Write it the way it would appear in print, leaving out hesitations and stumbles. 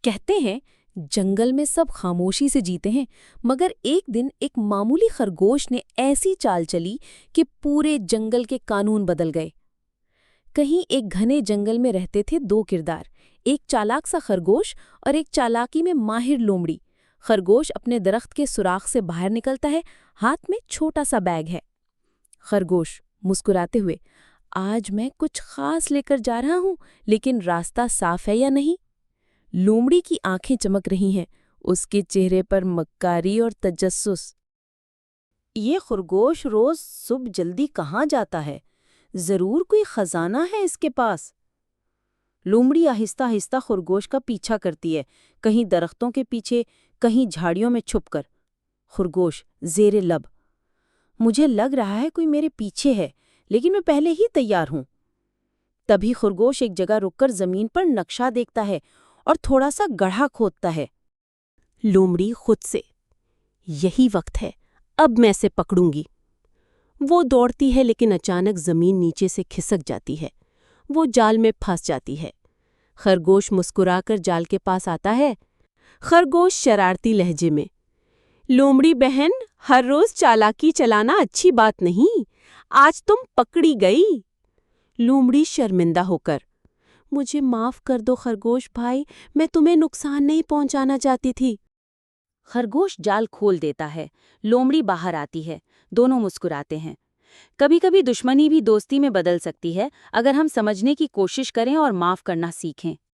کہتے ہیں جنگل میں سب خاموشی سے جیتے ہیں، مگر ایک دن ایک معمولی خرگوش نے ایسی چال چلی کہ پورے جنگل کے قانون بدل گئے۔ کہیں ایک گھنے جنگل میں رہتے تھے دو کردار، ایک چالاک سا خرگوش اور ایک چالاکی میں ماہر لومڑی۔ خرگوش اپنے درخت کے سوراخ سے باہر نکلتا ہے، ہاتھ میں چھوٹا سا بیگ ہے۔ خرگوش مسکراتے ہوئے، آج میں کچھ خاص لے کر جا رہا ہوں، لیکن راستہ صاف ہے یا نہیں؟ لومڑی کی آنکھیں چمک رہی ہیں، اس کے چہرے پر مکاری اور تجسس۔ یہ خرگوش روز صبح جلدی کہاں جاتا ہے؟ ضرور کوئی خزانہ ہے اس کے پاس۔ لومڑی آہستہ آہستہ خرگوش کا پیچھا کرتی ہے، کہیں درختوں کے پیچھے، کہیں جھاڑیوں میں چھپ کر۔ خرگوش زیر لب، مجھے لگ رہا ہے کوئی میرے پیچھے ہے، لیکن میں پہلے ہی تیار ہوں۔ تبھی خرگوش ایک جگہ رک کر زمین پر نقشہ دیکھتا ہے اور تھوڑا سا گڑھا کھودتا ہے۔ لومڑی خود سے، یہی وقت ہے، اب میں اسے پکڑوں گی۔ وہ دوڑتی ہے لیکن اچانک زمین نیچے سے کھسک جاتی ہے، وہ جال میں پھنس جاتی ہے۔ خرگوش مسکرا کر جال کے پاس آتا ہے۔ خرگوش شرارتی لہجے میں، لومڑی بہن، ہر روز چالاکی چلانا اچھی بات نہیں، آج تم پکڑی گئی۔ لومڑی شرمندہ ہو کر، مجھے معاف کر دو خرگوش بھائی، میں تمہیں نقصان نہیں پہنچانا چاہتی تھی۔ خرگوش جال کھول دیتا ہے، لومڑی باہر آتی ہے، دونوں مسکراتے ہیں۔ کبھی کبھی دشمنی بھی دوستی میں بدل سکتی ہے اگر ہم سمجھنے کی کوشش کریں اور معاف کرنا سیکھیں۔